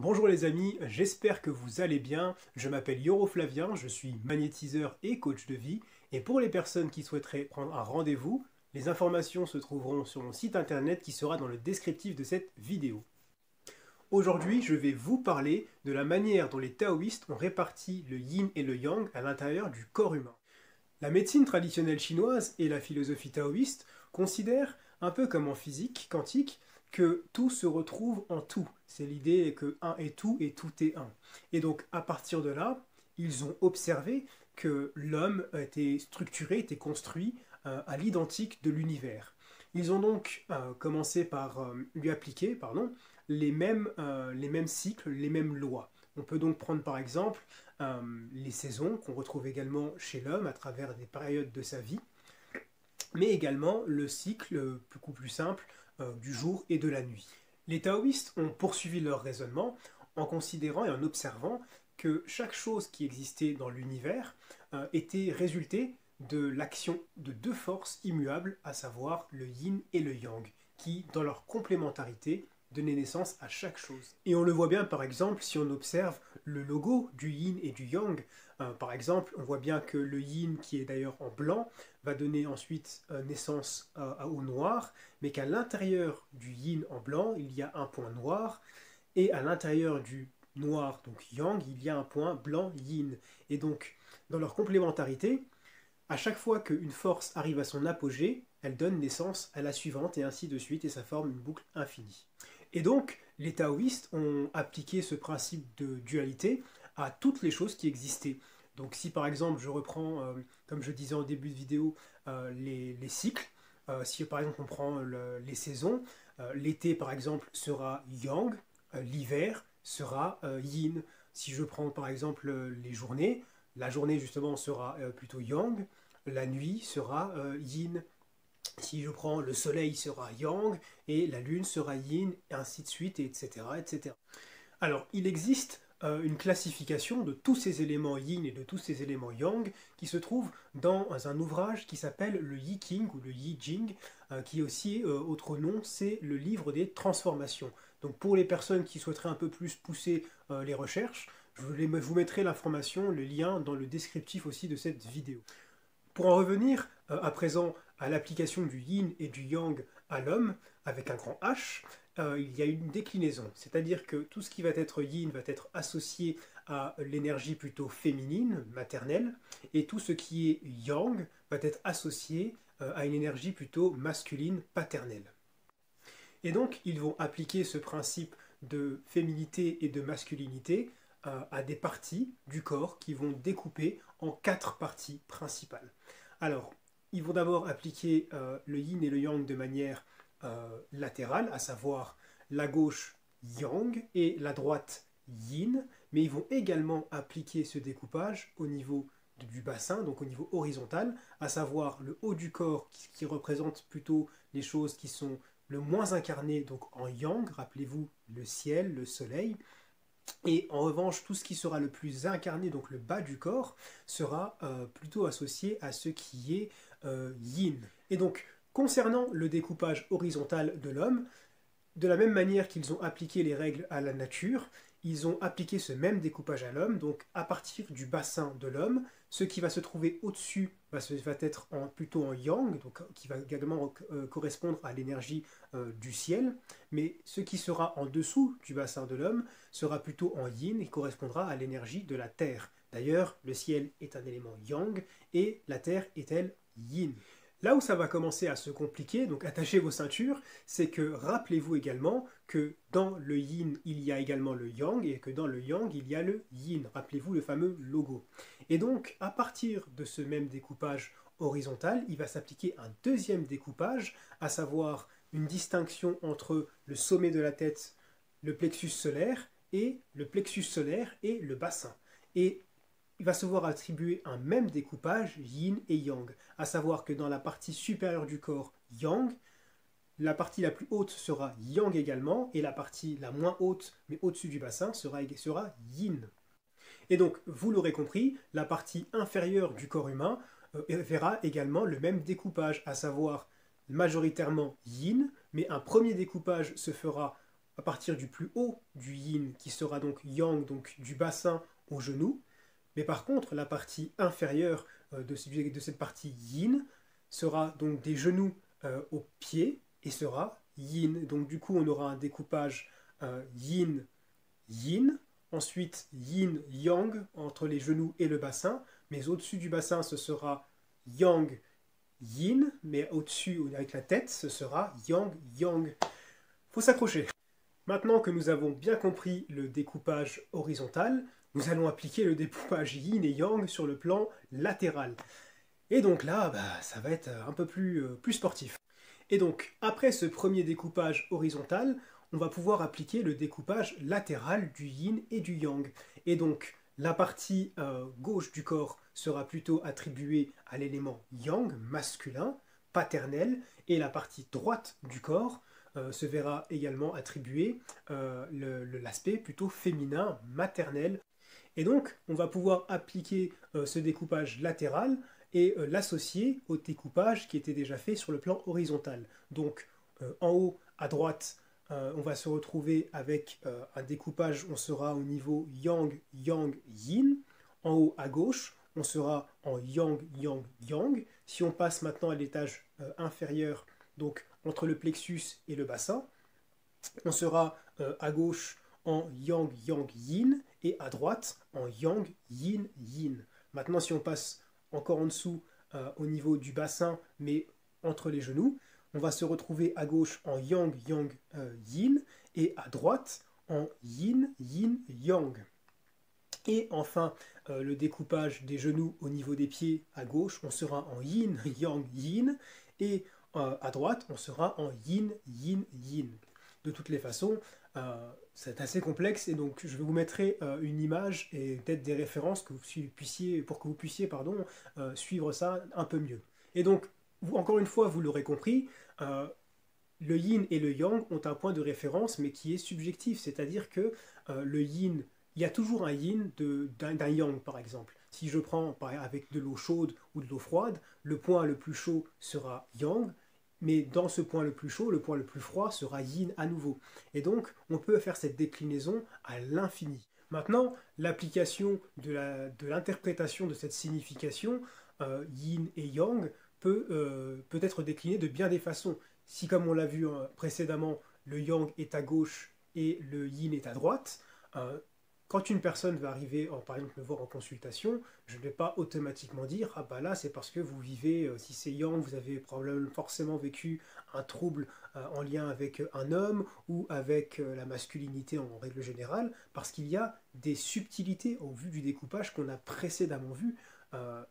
Bonjour les amis, j'espère que vous allez bien. Je m'appelle Yoro Flavien, je suis magnétiseur et coach de vie. Et pour les personnes qui souhaiteraient prendre un rendez-vous, les informations se trouveront sur mon site internet qui sera dans le descriptif de cette vidéo. Aujourd'hui, je vais vous parler de la manière dont les taoïstes ont réparti le yin et le yang à l'intérieur du corps humain. La médecine traditionnelle chinoise et la philosophie taoïste considèrent, un peu comme en physique quantique, que tout se retrouve en tout. C'est l'idée que un est tout et tout est un. Et donc à partir de là, ils ont observé que l'homme était structuré, était construit à l'identique de l'univers. Ils ont donc commencé par lui appliquer les mêmes cycles, les mêmes lois. On peut donc prendre par exemple les saisons qu'on retrouve également chez l'homme à travers des périodes de sa vie, mais également le cycle beaucoup plus simple du jour et de la nuit. Les taoïstes ont poursuivi leur raisonnement en considérant et en observant que chaque chose qui existait dans l'univers était résultée de l'action de deux forces immuables, à savoir le yin et le yang, qui, dans leur complémentarité, donnaient naissance à chaque chose. Et on le voit bien par exemple si on observe le logo du yin et du yang. Par exemple, on voit bien que le yin, qui est d'ailleurs en blanc, va donner ensuite naissance au noir, mais qu'à l'intérieur du yin en blanc, il y a un point noir, et à l'intérieur du noir, donc yang, il y a un point blanc yin. Et donc, dans leur complémentarité, à chaque fois qu'une force arrive à son apogée, elle donne naissance à la suivante, et ainsi de suite, et ça forme une boucle infinie. Et donc, les taoïstes ont appliqué ce principe de dualité à toutes les choses qui existaient. Donc si par exemple je reprends, comme je disais en début de vidéo, les cycles, si par exemple on prend les saisons, l'été par exemple sera yang, l'hiver sera yin. Si je prends par exemple les journées, la journée justement sera plutôt yang, la nuit sera yin. Si je prends le soleil sera yang et la lune sera yin, et ainsi de suite, et etc. etc. Alors, il existe une classification de tous ces éléments yin et de tous ces éléments yang qui se trouve dans un ouvrage qui s'appelle le Yi King ou le Yi Jing, qui aussi, autre nom, c'est le livre des transformations. Donc pour les personnes qui souhaiteraient un peu plus pousser les recherches, vous mettrai l'information, le lien dans le descriptif aussi de cette vidéo. Pour en revenir à présent à l'application du yin et du yang à l'homme, avec un grand H, il y a une déclinaison. C'est-à-dire que tout ce qui va être yin va être associé à l'énergie plutôt féminine, maternelle, et tout ce qui est yang va être associé à une énergie plutôt masculine, paternelle. Et donc, ils vont appliquer ce principe de féminité et de masculinité à des parties du corps qui vont découper en 4 parties principales. Alors, ils vont d'abord appliquer le yin et le yang de manière latérale, à savoir la gauche yang et la droite yin, mais ils vont également appliquer ce découpage au niveau du bassin, donc au niveau horizontal, à savoir le haut du corps qui représente plutôt les choses qui sont le moins incarnées, donc en yang, rappelez-vous le ciel, le soleil, et en revanche, tout ce qui sera le plus incarné, donc le bas du corps, sera plutôt associé à ce qui est yin. Et donc, concernant le découpage horizontal de l'homme, de la même manière qu'ils ont appliqué les règles à la nature, ils ont appliqué ce même découpage à l'homme, donc à partir du bassin de l'homme, ce qui va se trouver au-dessus va être plutôt en yang, donc, qui va également correspondre à l'énergie du ciel, mais ce qui sera en dessous du bassin de l'homme sera plutôt en yin et correspondra à l'énergie de la terre. D'ailleurs, le ciel est un élément yang et la terre est elle yin. Là où ça va commencer à se compliquer, donc attachez vos ceintures, c'est que rappelez-vous également que dans le yin, il y a également le yang, et que dans le yang, il y a le yin. Rappelez-vous le fameux logo. Et donc, à partir de ce même découpage horizontal, il va s'appliquer un deuxième découpage, à savoir une distinction entre le sommet de la tête, le plexus solaire, et le plexus solaire et le bassin. Et il va se voir attribuer un même découpage yin et yang, à savoir que dans la partie supérieure du corps yang, la partie la plus haute sera yang également, et la partie la moins haute, mais au-dessus du bassin, sera yin. Et donc, vous l'aurez compris, la partie inférieure du corps humain verra également le même découpage, à savoir majoritairement yin, mais un premier découpage se fera à partir du plus haut du yin, qui sera donc yang, donc du bassin au genou. Mais par contre, la partie inférieure de cette partie yin sera donc des genoux aux pieds et sera yin. Donc du coup, on aura un découpage yin, yin, ensuite yin, yang entre les genoux et le bassin, mais au-dessus du bassin, ce sera yang, yin, mais au-dessus, avec la tête, ce sera yang, yang. Faut s'accrocher. Maintenant que nous avons bien compris le découpage horizontal, nous allons appliquer le découpage yin et yang sur le plan latéral. Et donc là, ça va être un peu plus sportif. Et donc, après ce premier découpage horizontal, on va pouvoir appliquer le découpage latéral du yin et du yang. Et donc, la partie gauche du corps sera plutôt attribuée à l'élément yang, masculin, paternel, et la partie droite du corps se verra également attribuer l'aspect plutôt féminin, maternel. Et donc, on va pouvoir appliquer ce découpage latéral et l'associer au découpage qui était déjà fait sur le plan horizontal. Donc, en haut, à droite, on va se retrouver avec un découpage, on sera au niveau yang, yang, yin. En haut, à gauche, on sera en yang, yang, yang. Si on passe maintenant à l'étage inférieur, donc entre le plexus et le bassin, on sera à gauche en yang, yang, yin, et à droite en yang, yin, yin. Maintenant, si on passe encore en dessous au niveau du bassin, mais entre les genoux, on va se retrouver à gauche en yang, yang, yin, et à droite en yin, yin, yang. Et enfin, le découpage des genoux au niveau des pieds, à gauche, on sera en yin, yang, yin, et à droite, on sera en yin, yin, yin. De toutes les façons, c'est assez complexe, et donc je vous mettrai une image et peut-être des références que pour que vous puissiez suivre ça un peu mieux. Et donc, encore une fois, vous l'aurez compris, le yin et le yang ont un point de référence, mais qui est subjectif, c'est-à-dire que le yin, il y a toujours un yin d'un yang, par exemple. Si je prends avec de l'eau chaude ou de l'eau froide, le point le plus chaud sera yang, mais dans ce point le plus chaud, le point le plus froid sera yin à nouveau. Et donc, on peut faire cette déclinaison à l'infini. Maintenant, l'application de l'interprétation de cette signification, yin et yang, peut être déclinée de bien des façons. Si, comme on l'a vu précédemment, le yang est à gauche et le yin est à droite, quand une personne va arriver, par exemple, me voir en consultation, je ne vais pas automatiquement dire « Ah bah là, c'est parce que vous vivez, si c'est yang, vous avez probablement forcément vécu un trouble en lien avec un homme ou avec la masculinité en règle générale, parce qu'il y a des subtilités au vu du découpage qu'on a précédemment vu,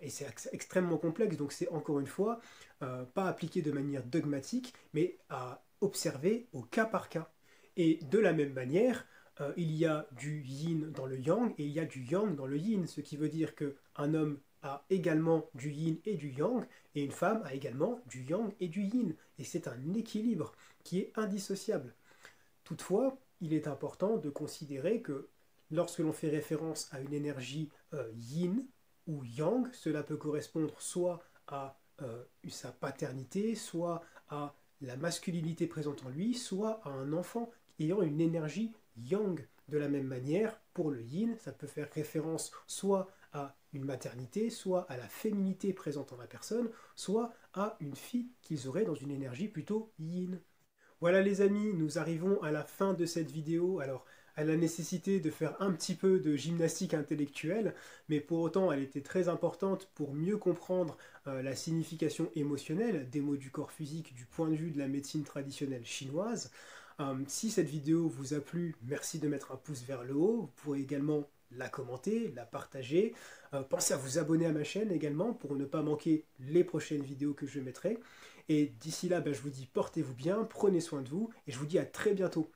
et c'est extrêmement complexe, donc c'est encore une fois pas appliqué de manière dogmatique, mais à observer au cas par cas. Et de la même manière, il y a du yin dans le yang et il y a du yang dans le yin, ce qui veut dire qu'un homme a également du yin et du yang, et une femme a également du yang et du yin. Et c'est un équilibre qui est indissociable. Toutefois, il est important de considérer que lorsque l'on fait référence à une énergie yin ou yang, cela peut correspondre soit à sa paternité, soit à la masculinité présente en lui, soit à un enfant ayant une énergie yang. De la même manière, pour le yin, ça peut faire référence soit à une maternité, soit à la féminité présente en la personne, soit à une fille qu'ils auraient dans une énergie plutôt yin. Voilà les amis, nous arrivons à la fin de cette vidéo. Alors, elle a la nécessité de faire un petit peu de gymnastique intellectuelle, mais pour autant elle était très importante pour mieux comprendre la signification émotionnelle des mots du corps physique du point de vue de la médecine traditionnelle chinoise. Si cette vidéo vous a plu, merci de mettre un pouce vers le haut. Vous pourrez également la commenter, la partager. Pensez à vous abonner à ma chaîne également pour ne pas manquer les prochaines vidéos que je mettrai. Et d'ici là, je vous dis portez-vous bien, prenez soin de vous et je vous dis à très bientôt.